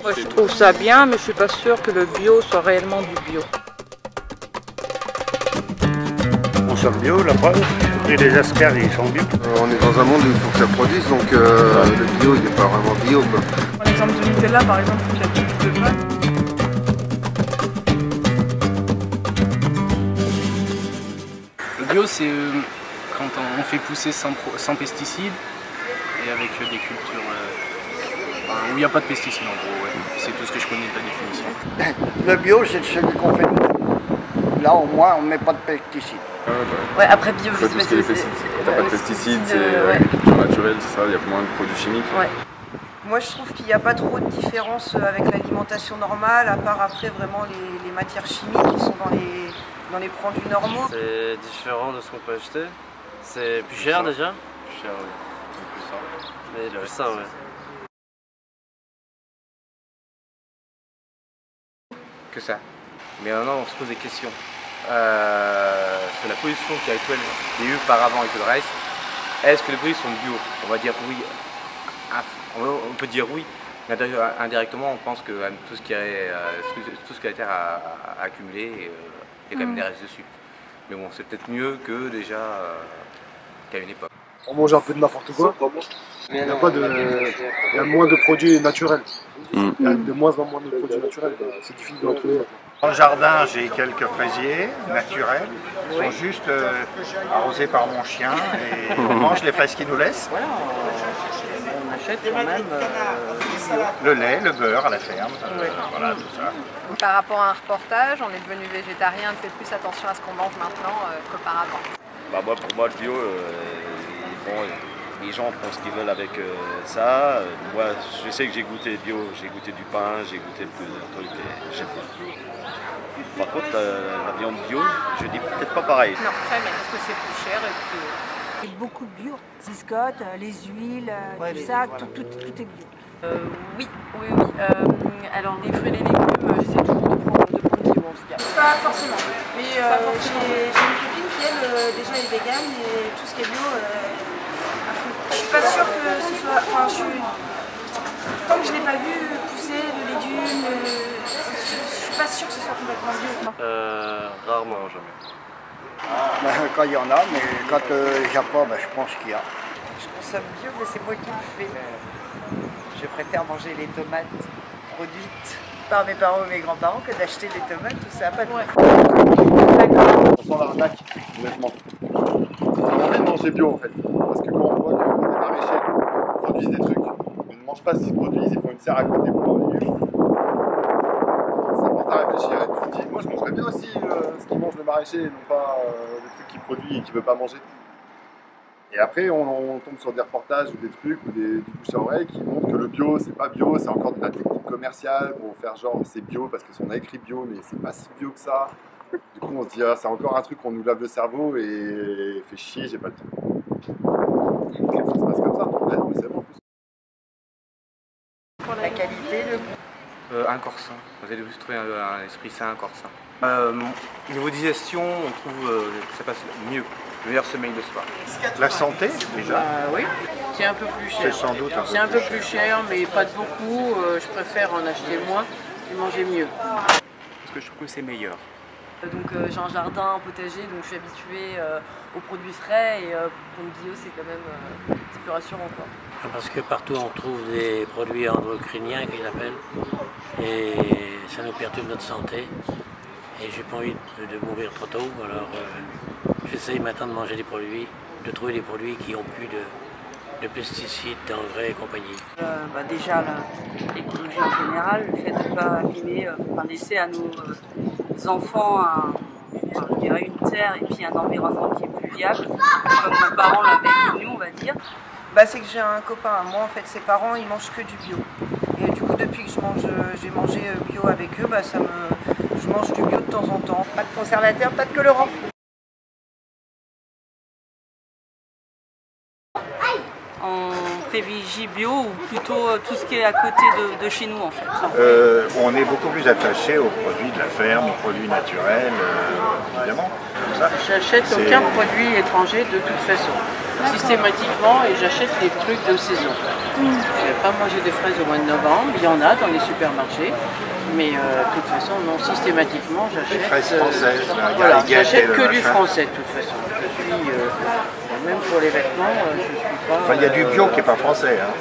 Moi, je trouve ça bien, mais je suis pas sûre que le bio soit réellement du bio. On sort bio, la preuve. Et les asperges, ils sont bio. On est dans un monde où il faut que ça produise, donc le bio, il n'est pas vraiment bio, quoi. Par exemple de Nutella, par exemple, il y a du de pâte. Le bio, c'est quand on fait pousser sans pesticides et avec des cultures où il n'y a pas de pesticides en gros. Ouais. C'est tout ce que je connais de la définition. Le bio, c'est celui qu'on fait nous. Là, au moins, on ne met pas de pesticides. Ouais, après bio, je sais pas si t'as pas de pesticides, c'est agriculture naturelle, c'est ça, il y a moins de produits chimiques. Ouais. Moi, je trouve qu'il n'y a pas trop de différence avec l'alimentation normale, à part après vraiment les matières chimiques qui sont dans les produits normaux. C'est différent de ce qu'on peut acheter. C'est plus cher déjà. Plus cher, oui. Plus ça. Mais plus ça, ouais. Que ça. Mais maintenant, on se pose des questions. Sur la pollution qui est actuelle, il y a eu par avant et tout le reste, est-ce que les produits sont bio? On va dire oui. On peut dire oui, mais indirectement, on pense que tout ce qui a la terre a accumulé, il y a quand même des restes dessus. Mais bon, c'est peut-être mieux que déjà qu'à une époque. On mange un peu de n'importe quoi. Il y a moins de produits naturels. Il y a de moins en moins de produits naturels. C'est difficile d'en trouver. Dans le jardin, j'ai quelques fraisiers naturels. Ils sont juste arrosés par mon chien et on mange les fraises qu'il nous laisse. Voilà, on achète quand même Le lait, le beurre à la ferme, voilà tout ça. Par rapport à un reportage, on est devenu végétarien, on fait plus attention à ce qu'on mange maintenant qu'auparavant. Bah moi, pour moi, le bio, les gens font ce qu'ils veulent avec ça. Moi, je sais que j'ai goûté bio, j'ai goûté du pain, j'ai goûté plusieurs trucs et j'aime pas. Par contre, la viande bio, je dis peut-être pas pareil. Non, jamais, parce que c'est plus cher et puis... C'est beaucoup de bio. Biscottes, les huiles, tout ça, tout est bio. Oui. Alors, les fruits et les légumes, j'essaie toujours de prendre bio en tout cas. Pas forcément. Mais j'ai une copine qui, elle, déjà est végane et tout ce qui est bio, à fond. Je suis pas sûre que ce soit... Enfin, tant que je l'ai pas vu pousser de légumes, je suis pas sûre que ce soit complètement bio. Rarement, jamais. Quand il y en a, mais quand il n'y a pas, je pense qu'il y a. Je consomme bio, mais c'est moi qui le fais. Je préfère manger les tomates produites par mes parents ou mes grands-parents que d'acheter des tomates où ça n'a pas de goût. On sent l'arnaque, honnêtement. On a envie de manger bio en fait. Parce que quand on voit que les maraîchers produisent des trucs, ils ne mangent pas ce qu'ils produisent, ils font une serre à côté pour leurs légumes. Ça porte à réfléchir. Et tu te dis, moi je mangerais bien aussi ce qu'ils mange le maraîcher et non pas des trucs qu'il produit et qu'il ne veut pas manger. Et après, on tombe sur des reportages ou des trucs ou du bouche à oreille qui montrent que le bio, c'est pas bio, c'est encore de la technique commerciale pour faire genre c'est bio parce qu'on a écrit bio, mais c'est pas si bio que ça. Du coup, on se dit, c'est encore un truc qu'on nous lave le cerveau et fait chier, j'ai pas le temps. Ça se passe comme ça. Ouais, non, mais c'est bon. Pour la qualité, le goût. Un corps sain. Vous allez trouver un esprit sain, un corps sain. Niveau digestion, on trouve que ça passe mieux. Le meilleur sommeil de soir. La santé, déjà. Oui, c'est un peu plus cher. C'est sans doute C'est un peu plus cher, mais pas de beaucoup. Je préfère en acheter moins et manger mieux. Parce que je trouve que c'est meilleur. Donc j'ai un jardin, un potager, donc je suis habituée aux produits frais et pour le bio c'est quand même c'est plus rassurant quoi. Parce que partout on trouve des produits endocriniens qu'ils appellent et ça nous perturbe notre santé et j'ai pas envie de mourir trop tôt, alors j'essaye maintenant de manger des produits, de trouver des produits qui ont plus de pesticides, d'engrais et compagnie. Déjà l'écologie en général, le fait de ne pas abîmer, laisser à nos enfants je dirais une terre et puis un environnement qui est plus viable, comme nos parents l'avaient connu, on va dire. C'est que j'ai un copain à moi, en fait, ses parents, ils mangent que du bio. Et du coup, depuis que j'ai mangé bio avec eux, je mange du bio de temps en temps. Pas de conservateur, pas de colorant. On privilégie bio ou plutôt tout ce qui est à côté de chez nous en fait. On est beaucoup plus attaché aux produits de la ferme, aux produits naturels, évidemment. J'achète aucun produit étranger de toute façon. systématiquement et j'achète les trucs de saison. Je ne vais pas manger des fraises au mois de novembre, il y en a dans les supermarchés, mais de toute façon, non, systématiquement, j'achète. Les fraises françaises, voilà, j'achète que du français de toute façon. Je suis, même pour les vêtements, je suis pas. Enfin, il y a du bio qui n'est pas français. Hein.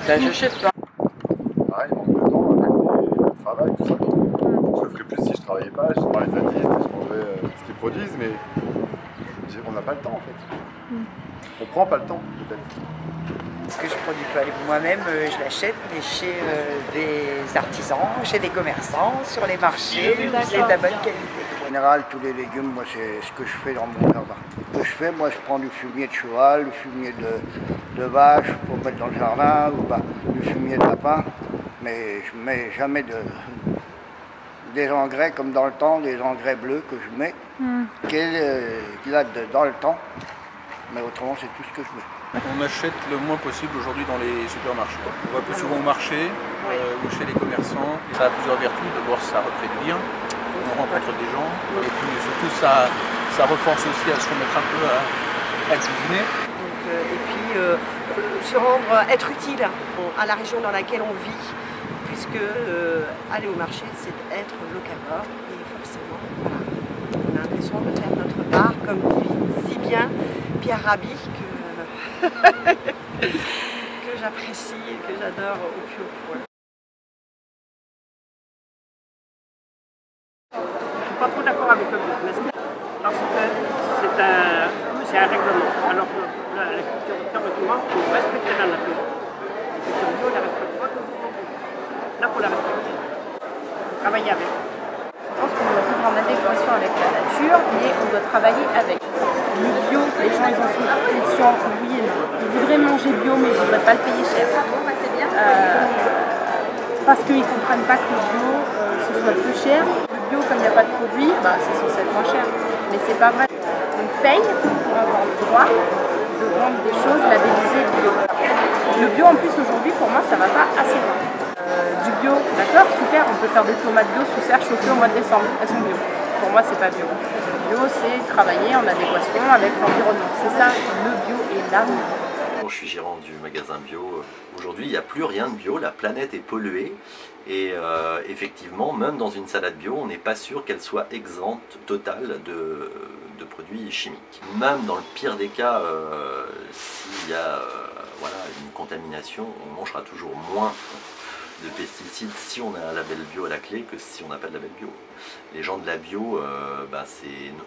Ben, j'achète pas. Pareil, il manque de temps avec le travail, tout ça. Je le ferais plus si je travaillais pas, je serais artiste et je mangerais ce qu'ils produisent, mais on n'a pas le temps en fait. On prend pas le temps peut-être. Ce que je produis pas moi-même, je l'achète, mais chez des artisans, chez des commerçants, sur les marchés, c'est de la bonne qualité. En général, tous les légumes, moi, c'est ce que je fais dans mon jardin. Ce que je fais, moi, je prends du fumier de cheval, du fumier de vache pour mettre dans le jardin, ou du fumier de lapin, mais je mets jamais des engrais comme dans le temps, des engrais bleus que je mets, qui datent dans le temps, mais autrement, c'est tout ce que je mets. On achète le moins possible aujourd'hui dans les supermarchés. On va plus souvent au marché ou chez les commerçants. Ça a plusieurs vertus. D'abord, ça recrée du lien, on rencontre des gens. Et puis surtout, ça reforce aussi à se remettre un peu à cuisiner. Et puis, se rendre, être utile à la région dans laquelle on vit, puisque aller au marché, c'est être locavore. Et forcément, on a l'impression de faire notre part, comme dit si bien Pierre Rabhi, que j'apprécie et que j'adore au plus haut point. Je ne suis pas trop d'accord avec le bio, parce que c'est un règlement. Alors que la culture théoriquement, il faut respecter la nature. La culture bio, on ne la respecte pas tout le temps. Là, il faut la respecter. Travailler avec. Je pense qu'on doit vivre en adéquation avec la nature, mais on doit travailler avec. Le bio, les gens ils en sont conscients, oui et non. Ils voudraient manger bio, mais ils ne voudraient pas le payer cher. Parce qu'ils ne comprennent pas que le bio, ce soit plus cher. Le bio, comme il n'y a pas de produit, c'est censé être moins cher. Mais c'est pas vrai. On paye pour avoir le droit de vendre des choses labellisées bio. Le bio, en plus, aujourd'hui, pour moi, ça ne va pas assez loin. Du bio, d'accord, super, on peut faire des tomates bio sous serre chauffées au mois de décembre. Elles sont bio. Pour moi, c'est pas bio. Le bio, c'est travailler en adéquation avec l'environnement. C'est ça, le bio et l'âme. Je suis gérant du magasin bio. Aujourd'hui, il n'y a plus rien de bio, la planète est polluée. Et effectivement, même dans une salade bio, on n'est pas sûr qu'elle soit exempte totale de produits chimiques. Même dans le pire des cas, s'il y a une contamination, on mangera toujours moins de pesticides si on a un label bio à la clé que si on n'a pas de label bio. Les gens de la bio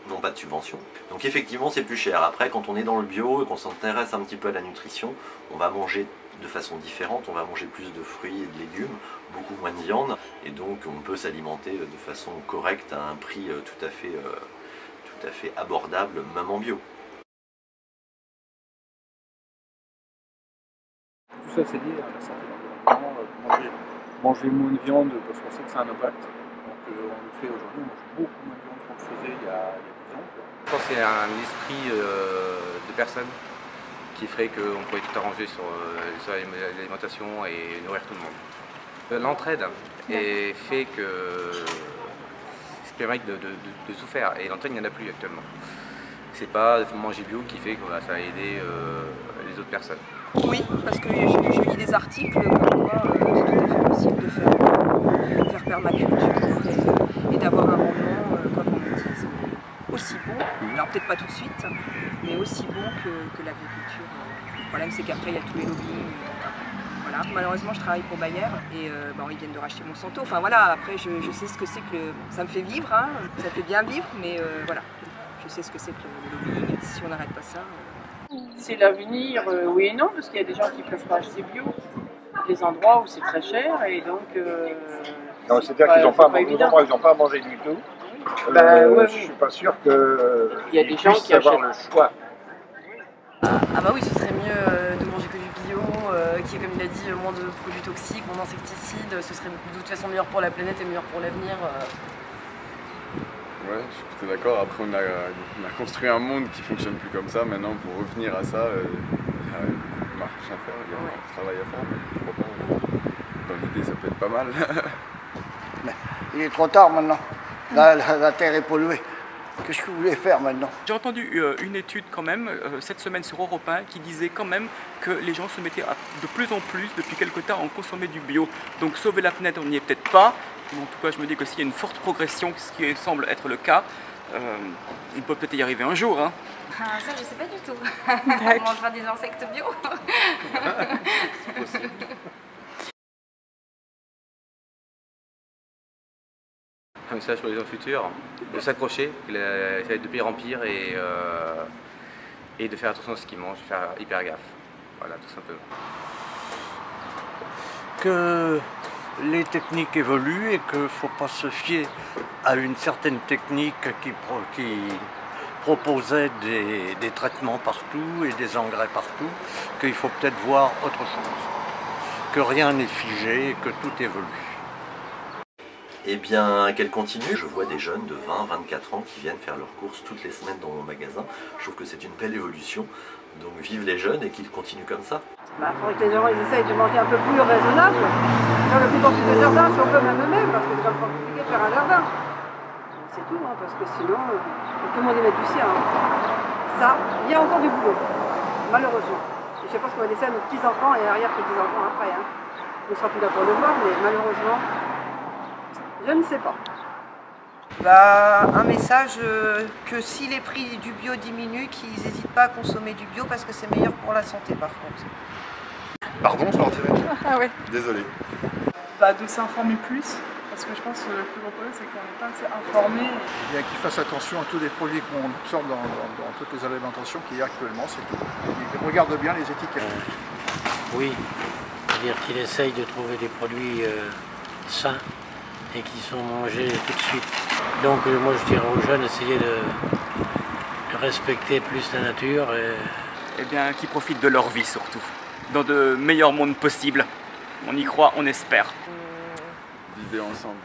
n'ont pas de subvention. Donc effectivement c'est plus cher. Après quand on est dans le bio et qu'on s'intéresse un petit peu à la nutrition, on va manger de façon différente, on va manger plus de fruits et de légumes, beaucoup moins de viande, et donc on peut s'alimenter de façon correcte à un prix tout à fait abordable, même en bio. Tout ça c'est lié à la santé. Manger moins de viande parce qu'on sait que ça a un impact. Donc on le fait aujourd'hui, on mange beaucoup moins de viande qu'on le faisait il y a 10 ans. Je pense que c'est un esprit de personne qui ferait qu'on pourrait tout arranger sur l'alimentation et nourrir tout le monde. L'entraide fait que ce qui permet de tout faire, et l'entraide il n'y en a plus actuellement. C'est pas manger bio qui fait que ça va aider les autres personnes. Oui, parce que j'ai lu des articles comme quoi c'est tout à fait possible de faire permaculture et d'avoir un rendement, comme on le dit, aussi bon, alors peut-être pas tout de suite, mais aussi bon que l'agriculture. Le problème c'est qu'après il y a tous les lobbying. Voilà. Malheureusement je travaille pour Bayer et ils viennent de racheter Monsanto. Enfin voilà, après je sais ce que c'est que ça me fait vivre, hein. Ça fait bien vivre, mais voilà, je sais ce que c'est que le lobbying. Si on n'arrête pas ça. C'est l'avenir, oui et non, parce qu'il y a des gens qui ne peuvent pas acheter bio, des endroits où c'est très cher, et donc... non, c'est-à-dire qu'ils n'ont pas à manger du tout. Je ne suis pas sûr qu'il y a des gens qui avoir le choix. Ah bah oui, ce serait mieux de manger que du bio, qui est, comme il a dit, moins de produits toxiques, moins d'insecticides, ce serait de toute façon meilleur pour la planète et meilleur pour l'avenir. Ouais, je suis plutôt d'accord. Après, on a construit un monde qui fonctionne plus comme ça. Maintenant, pour revenir à ça, il y a beaucoup de marche à faire, il y a beaucoup de travail à faire. Mais pourquoi pas, dans l'idée, ça peut être pas mal. Mais il est trop tard maintenant. La terre est polluée. Qu'est-ce que vous voulez faire maintenant? J'ai entendu une étude quand même, cette semaine sur Europe 1, qui disait quand même que les gens se mettaient de plus en plus, depuis quelque temps, à consommer du bio. Donc sauver la planète, on n'y est peut-être pas. Mais en tout cas, je me dis que s'il y a une forte progression, ce qui semble être le cas, il peut peut-être y arriver un jour. Hein. Ah, ça, je sais pas du tout. On mangera des insectes bio. C'est possible. Un message pour les gens futurs, de s'accrocher, ça va être de pire en pire et de faire attention à ce qu'ils mangent, de faire hyper gaffe. Voilà, tout simplement. Que les techniques évoluent et qu'il ne faut pas se fier à une certaine technique qui proposait des traitements partout et des engrais partout, qu'il faut peut-être voir autre chose, que rien n'est figé et que tout évolue. Eh bien, qu'elle continue. Je vois des jeunes de 20-24 ans qui viennent faire leurs courses toutes les semaines dans mon magasin. Je trouve que c'est une belle évolution. Donc vive les jeunes et qu'ils continuent comme ça. Il faudrait que les gens essayent de manger un peu plus raisonnable. Dans le plus en plus de jardins, si on peut même eux-mêmes, parce que c'est quand même pas compliqué de faire un jardin. C'est tout, hein, parce que sinon, tout le monde y met du sien. Hein. Ça, il y a encore du boulot, malheureusement. Je ne sais pas ce qu'on va laisser à nos petits-enfants et arrière-petits-enfants après. Hein. On ne sera plus là pour le voir, mais malheureusement, je ne sais pas. Bah, un message que si les prix du bio diminuent, qu'ils n'hésitent pas à consommer du bio parce que c'est meilleur pour la santé par contre. Pardon, je leur dirais. Ah ouais. Désolé. Bah, de s'informer plus, parce que je pense que le plus gros problème c'est qu'on n'est pas assez informé. Eh bien qu'ils fassent attention à tous les produits qu'on absorbe dans toutes les alimentations qu'il y a actuellement, c'est tout. Ils regardent bien les étiquettes. Oui, c'est-à-dire qu'il essaye de trouver des produits sains et qui sont mangés tout de suite. Donc moi je dirais aux jeunes, essayez de respecter plus la nature. Eh bien, qu'ils profitent de leur vie surtout, dans de meilleurs mondes possibles. On y croit, on espère. Vivez ensemble.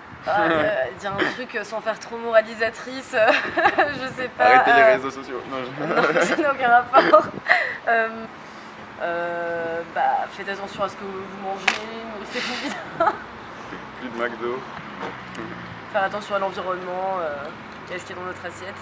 Dire un truc sans faire trop moralisatrice, je sais pas. Arrêtez les réseaux sociaux. Non, ça n'a aucun rapport. Bah, faites attention à ce que vous mangez, nourrissez-vous bien. Plus de McDo. Faire attention à l'environnement et à ce qu'il y a dans notre assiette.